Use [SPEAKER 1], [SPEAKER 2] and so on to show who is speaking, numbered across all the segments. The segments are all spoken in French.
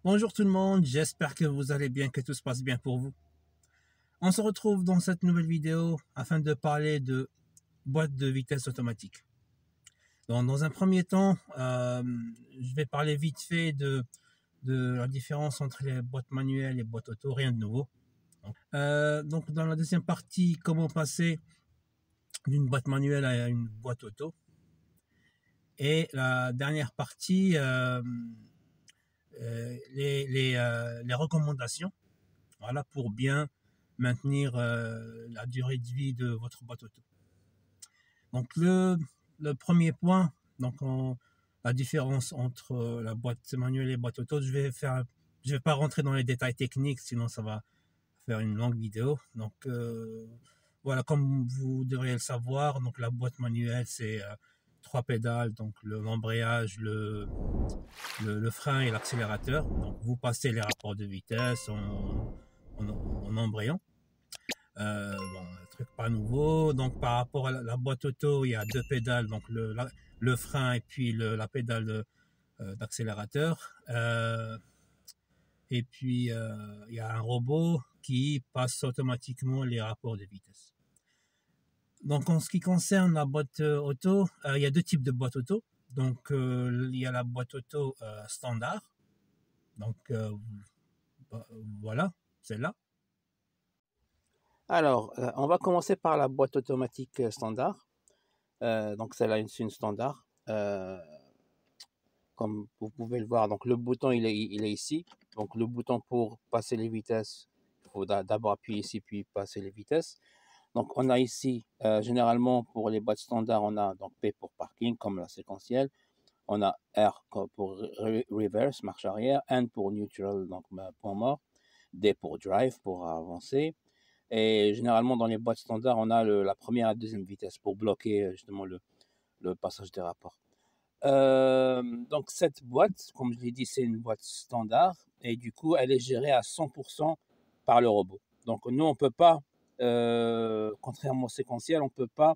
[SPEAKER 1] Bonjour tout le monde, j'espère que vous allez bien, que tout se passe bien pour vous. On se retrouve dans cette nouvelle vidéo afin de parler de boîte de vitesse automatique. Donc, dans un premier temps, je vais parler vite fait de la différence entre les boîtes manuelles et boîtes auto, rien de nouveau. Donc dans la deuxième partie, comment passer d'une boîte manuelle à une boîte auto. Et la dernière partie, les recommandations, voilà, pour bien maintenir la durée de vie de votre boîte auto. Donc le premier point, donc la différence entre la boîte manuelle et la boîte auto, je vais pas rentrer dans les détails techniques, sinon ça va faire une longue vidéo. Donc voilà, comme vous devriez le savoir, donc la boîte manuelle c'est 3 pédales, donc l'embrayage, le frein et l'accélérateur. Donc vous passez les rapports de vitesse en embrayant. Bon, un truc pas nouveau. Donc par rapport à la boîte auto, il y a 2 pédales, donc le frein et puis la pédale d'accélérateur. Et puis il y a un robot qui passe automatiquement les rapports de vitesse. Donc en ce qui concerne la boîte auto, il y a 2 types de boîtes auto. Donc il y a la boîte auto standard. Donc voilà, celle-là.
[SPEAKER 2] Alors, on va commencer par la boîte automatique standard. Donc, celle-là, c'est une standard. Comme vous pouvez le voir, donc le bouton, il est ici. Donc, le bouton pour passer les vitesses, il faut d'abord appuyer ici, puis passer les vitesses. Donc, on a ici, généralement, pour les boîtes standards, on a donc P pour parking, comme la séquentielle. On a R pour reverse, marche arrière. N pour neutral, donc point mort. D pour drive, pour avancer. Et généralement, dans les boîtes standards, on a la première et la deuxième vitesse pour bloquer justement le passage des rapports. Donc cette boîte, comme je l'ai dit, c'est une boîte standard et du coup, elle est gérée à 100% par le robot. Donc nous, on ne peut pas, contrairement au séquentiel, on ne peut pas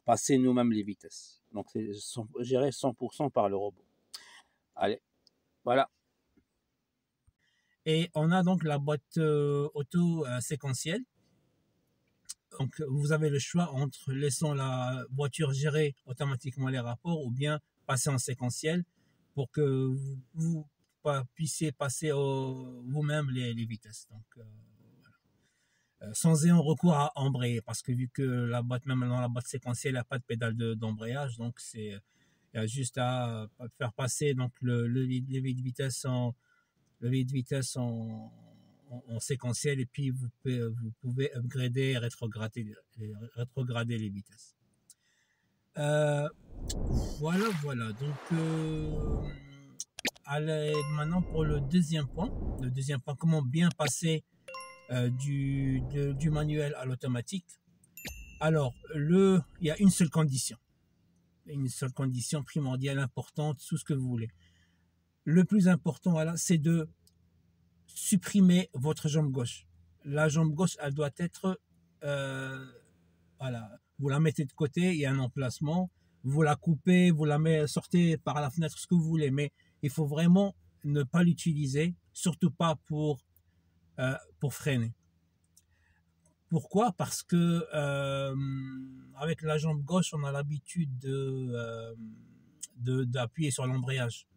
[SPEAKER 2] passer nous-mêmes les vitesses. Donc c'est géré 100% par le robot. Allez, voilà.
[SPEAKER 1] Et on a donc la boîte auto séquentielle. Donc vous avez le choix entre laissant la voiture gérer automatiquement les rapports ou bien passer en séquentiel pour que vous puissiez passer vous-même les vitesses. Donc sans ayant recours à embrayer, parce que vu que la boîte, même dans la boîte séquentielle, il n'y a pas de pédale d'embrayage, donc il y a juste à faire passer donc le levier de vitesse en séquentiel et puis vous pouvez upgrader et rétrograder les vitesses. Voilà. Donc, allez maintenant pour le deuxième point. Le deuxième point, comment bien passer du manuel à l'automatique. Alors, il y a une seule condition primordiale, importante, tout ce que vous voulez. Le plus important, voilà, c'est de supprimer votre jambe gauche. La jambe gauche, elle doit être, voilà, vous la mettez de côté, il y a un emplacement, vous la coupez, vous la sortez par la fenêtre, ce que vous voulez, mais il faut vraiment ne pas l'utiliser, surtout pas pour freiner. Pourquoi? Parce que avec la jambe gauche, on a l'habitude d'appuyer sur l'embrayage.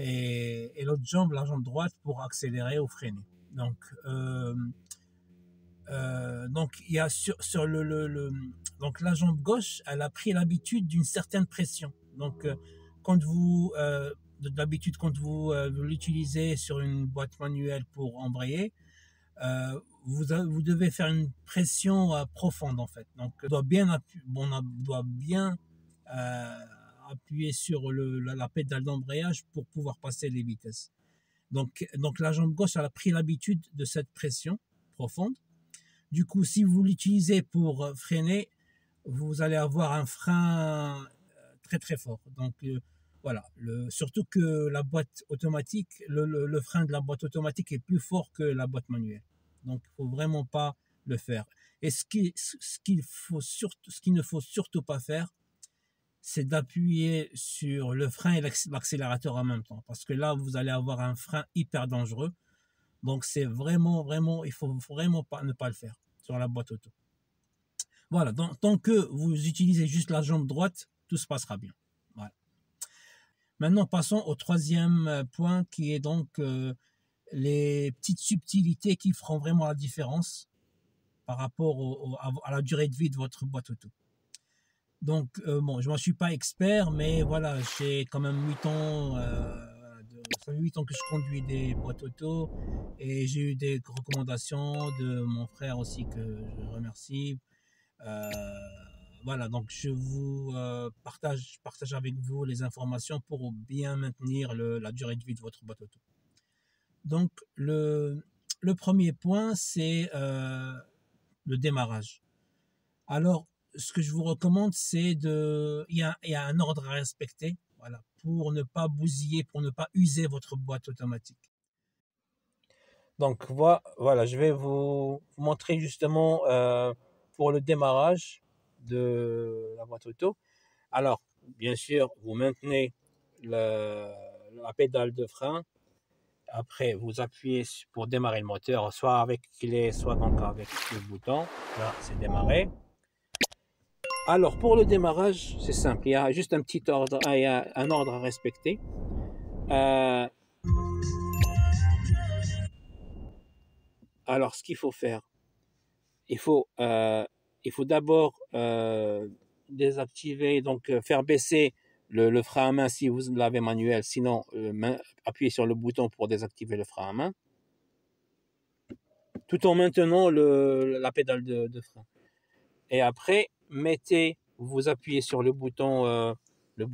[SPEAKER 1] Et l'autre jambe, la jambe droite, pour accélérer ou freiner. Donc il y a sur donc la jambe gauche, elle a pris l'habitude d'une certaine pression. Donc d'habitude quand vous l'utilisez sur une boîte manuelle pour embrayer, vous devez faire une pression profonde en fait. Donc on doit bien appuyer sur la pédale d'embrayage pour pouvoir passer les vitesses. Donc la jambe gauche, elle a pris l'habitude de cette pression profonde. Du coup, si vous l'utilisez pour freiner, vous allez avoir un frein très très fort. Donc voilà, surtout que la boîte automatique, le frein de la boîte automatique est plus fort que la boîte manuelle. Donc il ne faut vraiment pas le faire. Et ce qu'il ne faut surtout pas faire, c'est d'appuyer sur le frein et l'accélérateur en même temps. Parce que là, vous allez avoir un frein hyper dangereux. Donc, c'est vraiment, il faut vraiment pas, ne pas le faire sur la boîte auto. Voilà, donc, tant que vous utilisez juste la jambe droite, tout se passera bien. Voilà. Maintenant, passons au troisième point qui est donc les petites subtilités qui feront vraiment la différence par rapport à la durée de vie de votre boîte auto. Donc, bon, je ne m'en suis pas expert, mais voilà, j'ai quand même 8 ans, ça fait 8 ans que je conduis des boîtes auto et j'ai eu des recommandations de mon frère aussi que je remercie. Euh, voilà, donc je vous partage avec vous les informations pour bien maintenir la durée de vie de votre boîte auto. Donc, le premier point, c'est le démarrage. Alors, ce que je vous recommande, c'est il y a un ordre à respecter, voilà, pour ne pas bousiller, pour ne pas user votre boîte automatique. Donc, voilà, je vais vous montrer justement pour le démarrage de la boîte auto. Alors, bien sûr, vous maintenez la pédale de frein. Après, vous appuyez pour démarrer le moteur, soit avec clé, soit donc avec le bouton. Là, c'est démarré. Alors, pour le démarrage, c'est simple. Il y a juste un petit ordre, il y a un ordre à respecter. Alors, ce qu'il faut faire, il faut d'abord désactiver, donc faire baisser le frein à main si vous l'avez manuel. Sinon, appuyez sur le bouton pour désactiver le frein à main, tout en maintenant la pédale de frein. Et après, vous appuyez sur le bouton du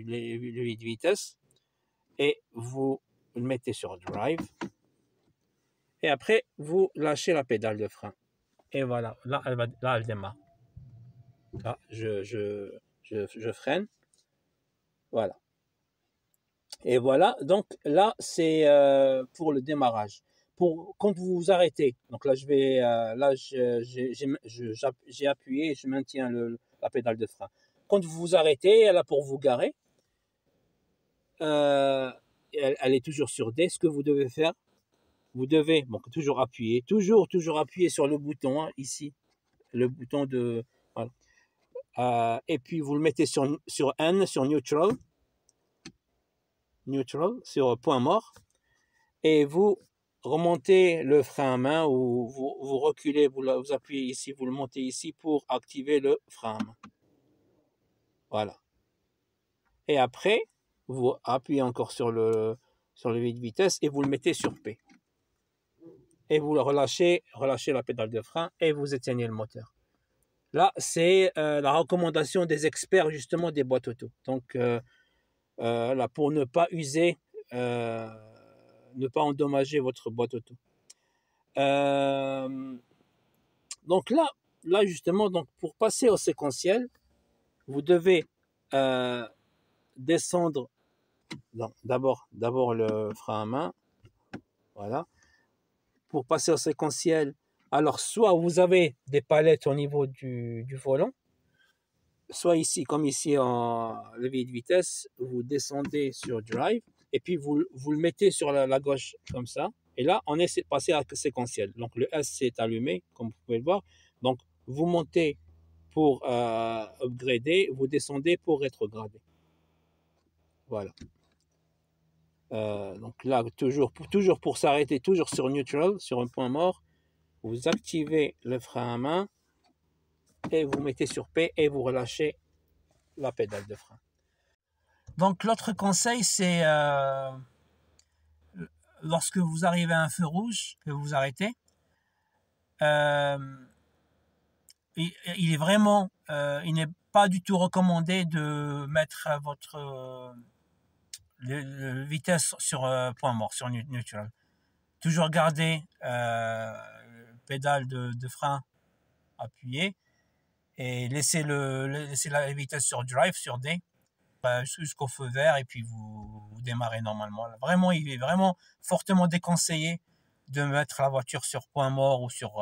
[SPEAKER 1] levier de vitesse et vous le mettez sur drive. Et après, vous lâchez la pédale de frein. Et voilà, là, elle démarre. Là, je freine. Voilà. Et voilà, donc là, c'est pour le démarrage. Quand vous vous arrêtez, donc là, j'ai appuyé et je maintiens la pédale de frein. Quand vous vous arrêtez, elle a pour vous garer. Elle est toujours sur D. Ce que vous devez faire, vous devez toujours appuyer sur le bouton, hein, ici, le bouton de... Voilà. Et puis, vous le mettez sur N, sur neutral, sur point mort, et vous remontez le frein à main ou vous reculez, vous appuyez ici, vous le montez ici pour activer le frein à main. Voilà. Et après, vous appuyez encore sur le levier de vitesse et vous le mettez sur P. Et vous le relâchez la pédale de frein et vous éteignez le moteur. Là, c'est la recommandation des experts justement des boîtes auto. Donc, là, pour ne pas user, ne pas endommager votre boîte auto. Donc là justement, donc pour passer au séquentiel, vous devez descendre d'abord le frein à main. Voilà. Pour passer au séquentiel, alors soit vous avez des palettes au niveau du volant, soit ici, comme ici en levier de vitesse, vous descendez sur drive et puis vous le mettez sur la gauche comme ça. Et là, on est passé à séquentiel. Donc le S s'est allumé, comme vous pouvez le voir. Donc vous montez pour upgrader, vous descendez pour rétrograder. Voilà. Donc là, toujours pour s'arrêter, toujours sur neutral, sur un point mort, vous activez le frein à main et vous mettez sur P et vous relâchez la pédale de frein. Donc l'autre conseil, c'est lorsque vous arrivez à un feu rouge, que vous arrêtez, il est vraiment, il n'est pas du tout recommandé de mettre votre le vitesse sur point mort, sur neutral. Toujours garder pédale de frein appuyée et laisser la vitesse sur drive, sur D, jusqu'au feu vert et puis vous démarrez normalement. Vraiment, il est vraiment fortement déconseillé de mettre la voiture sur point mort ou sur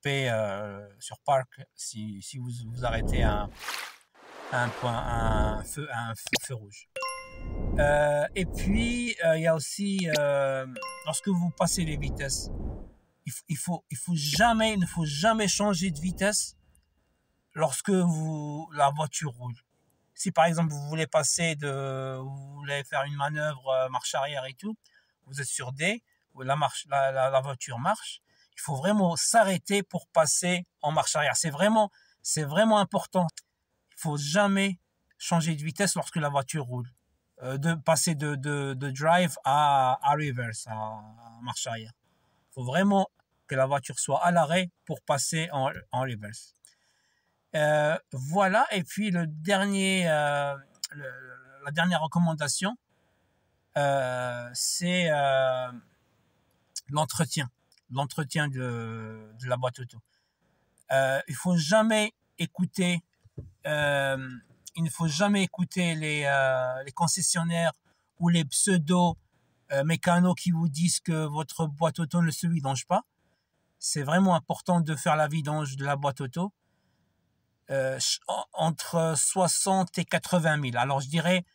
[SPEAKER 1] P, sur park si vous arrêtez à feu rouge. Et puis, il y a aussi, lorsque vous passez les vitesses, il ne faut jamais changer de vitesse lorsque la voiture roule. Si par exemple vous voulez vous voulez faire une manœuvre marche arrière et tout, vous êtes sur D, la voiture marche, il faut vraiment s'arrêter pour passer en marche arrière. C'est vraiment important. Il faut jamais changer de vitesse lorsque la voiture roule. De passer de drive à reverse, à marche arrière. Il faut vraiment que la voiture soit à l'arrêt pour passer en reverse. Voilà, et puis la dernière recommandation, c'est l'entretien de la boîte auto. Il ne faut jamais écouter les concessionnaires ou les pseudo mécanos qui vous disent que votre boîte auto ne se vidange pas. C'est vraiment important de faire la vidange de la boîte auto entre 60 et 80 000. Alors je dirais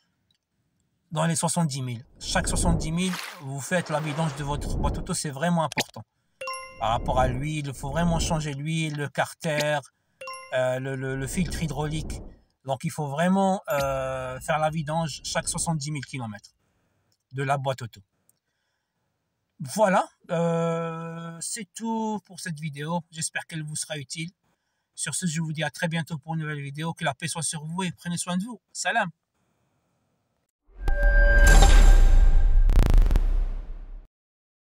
[SPEAKER 1] dans les 70 000. Chaque 70 000, vous faites la vidange de votre boîte auto, c'est vraiment important. Par rapport à l'huile, il faut vraiment changer l'huile, le carter, le filtre hydraulique. Donc il faut vraiment faire la vidange chaque 70 000 km de la boîte auto. Voilà, c'est tout pour cette vidéo. J'espère qu'elle vous sera utile. Sur ce, je vous dis à très bientôt pour une nouvelle vidéo. Que la paix soit sur vous et prenez soin de vous. Salam.